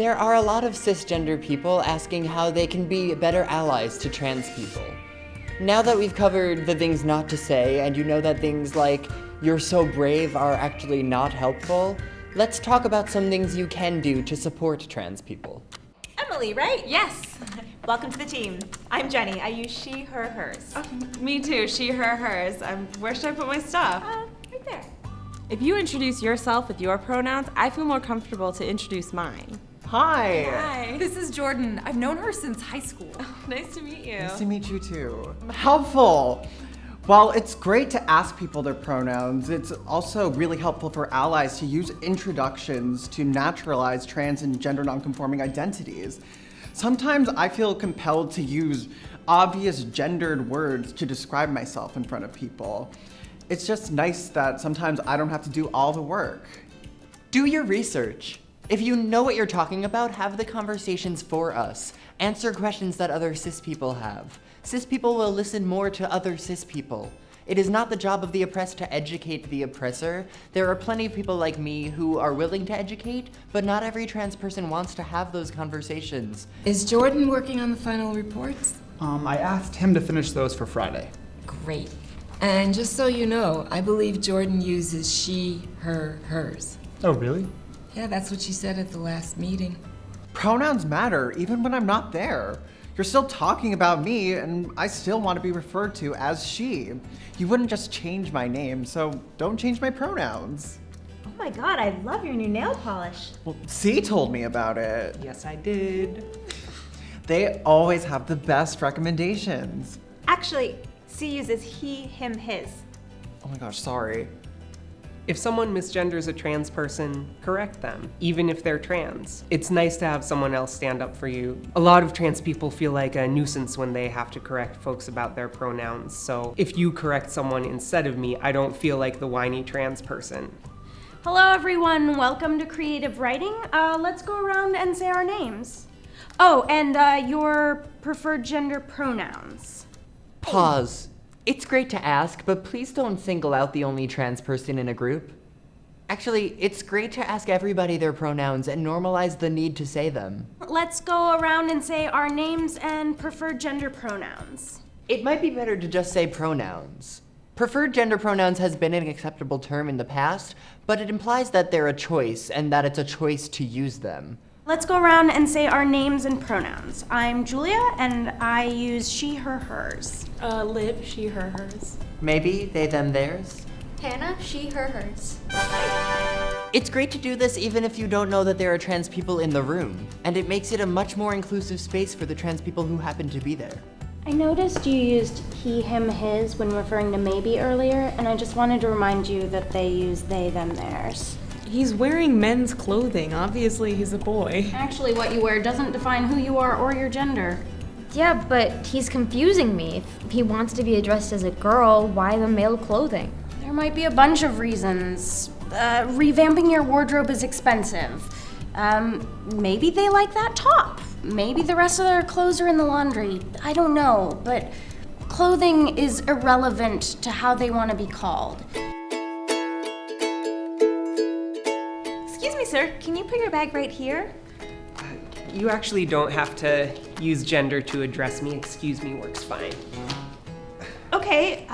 There are a lot of cisgender people asking how they can be better allies to trans people. Now that we've covered the things not to say, and you know that things like, "you're so brave" are actually not helpful, let's talk about some things you can do to support trans people. Emily, right? Yes. Welcome to the team. I'm Jenny. I use she, her, hers. Oh, me too. She, her, hers. Where should I put my stuff? Right there. If you introduce yourself with your pronouns, I feel more comfortable to introduce mine. Hi. Hi. This is Jordan. I've known her since high school. Nice to meet you. Nice to meet you too. Helpful. While it's great to ask people their pronouns, it's also really helpful for allies to use introductions to naturalize trans and gender nonconforming identities. Sometimes I feel compelled to use obvious gendered words to describe myself in front of people. It's just nice that sometimes I don't have to do all the work. Do your research. If you know what you're talking about, have the conversations for us. Answer questions that other cis people have. Cis people will listen more to other cis people. It is not the job of the oppressed to educate the oppressor. There are plenty of people like me who are willing to educate, but not every trans person wants to have those conversations. Is Jordan working on the final reports? I asked him to finish those for Friday. Great. And just so you know, I believe Jordan uses she, her, hers. Oh, really? Yeah, that's what she said at the last meeting. Pronouns matter even when I'm not there. You're still talking about me, and I still want to be referred to as she. You wouldn't just change my name, so don't change my pronouns. Oh my god, I love your new nail polish. Well, C told me about it. Yes, I did. They always have the best recommendations. Actually, C uses he, him, his. Oh my gosh, sorry. If someone misgenders a trans person, correct them, even if they're trans. It's nice to have someone else stand up for you. A lot of trans people feel like a nuisance when they have to correct folks about their pronouns, so if you correct someone instead of me, I don't feel like the whiny trans person. Hello everyone, welcome to Creative Writing. Let's go around and say our names. Oh, and your preferred gender pronouns. Pause. It's great to ask, but please don't single out the only trans person in a group. Actually, it's great to ask everybody their pronouns and normalize the need to say them. Let's go around and say our names and preferred gender pronouns. It might be better to just say pronouns. Preferred gender pronouns has been an acceptable term in the past, but it implies that they're a choice and that it's a choice to use them. Let's go around and say our names and pronouns. I'm Julia, and I use she, her, hers. Liv, she, her, hers. Maybe they, them, theirs. Hannah, she, her, hers. It's great to do this even if you don't know that there are trans people in the room, and it makes it a much more inclusive space for the trans people who happen to be there. I noticed you used he, him, his when referring to Maybe earlier, and I just wanted to remind you that they use they, them, theirs. He's wearing men's clothing. Obviously, he's a boy. Actually, what you wear doesn't define who you are or your gender. Yeah, but he's confusing me. If he wants to be addressed as a girl, why the male clothing? There might be a bunch of reasons. Revamping your wardrobe is expensive. Maybe they like that top. Maybe the rest of their clothes are in the laundry. I don't know, but clothing is irrelevant to how they want to be called. Excuse me, sir, can you put your bag right here? You actually don't have to use gender to address me. Excuse me works fine. Okay,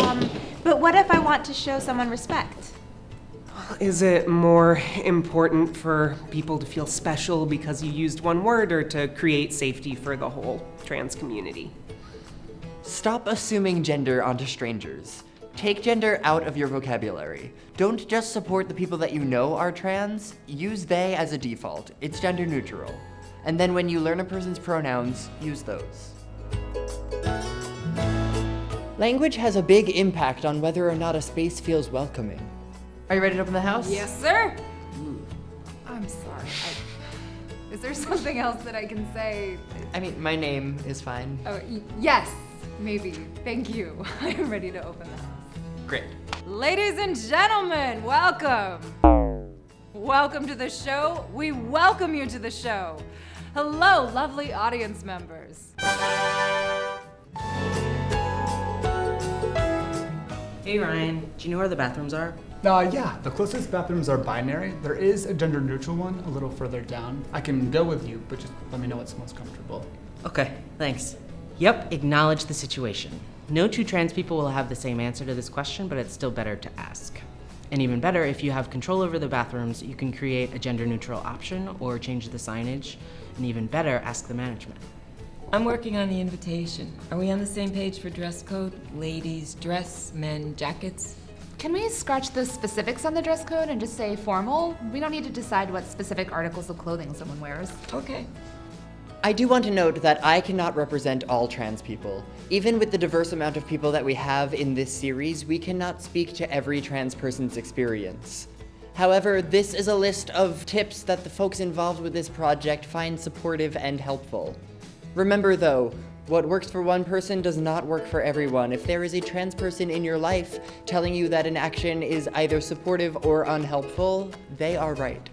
but what if I want to show someone respect? Is it more important for people to feel special because you used one word, or to create safety for the whole trans community? Stop assuming gender onto strangers. Take gender out of your vocabulary. Don't just support the people that you know are trans. Use they as a default. It's gender neutral. And then when you learn a person's pronouns, use those. Language has a big impact on whether or not a space feels welcoming. Are you ready to open the house? Yes, sir. I'm sorry. Is there something else that I can say? I mean, my name is fine. Oh, yes, maybe. Thank you. I'm ready to open the house. Great. Ladies and gentlemen, welcome. Welcome to the show. We welcome you to the show. Hello, lovely audience members. Hey Ryan, do you know where the bathrooms are? Yeah, the closest bathrooms are binary. There is a gender neutral one a little further down. I can go with you, but just let me know what's most comfortable. Okay, thanks. Yep, acknowledge the situation. No two trans people will have the same answer to this question, but it's still better to ask. And even better, if you have control over the bathrooms, you can create a gender neutral option or change the signage. And even better, ask the management. I'm working on the invitation. Are we on the same page for dress code? Ladies dress, men jackets? Can we scratch the specifics on the dress code and just say formal? We don't need to decide what specific articles of clothing someone wears. Okay. I do want to note that I cannot represent all trans people. Even with the diverse amount of people that we have in this series, we cannot speak to every trans person's experience. However, this is a list of tips that the folks involved with this project find supportive and helpful. Remember though, what works for one person does not work for everyone. If there is a trans person in your life telling you that an action is either supportive or unhelpful, they are right.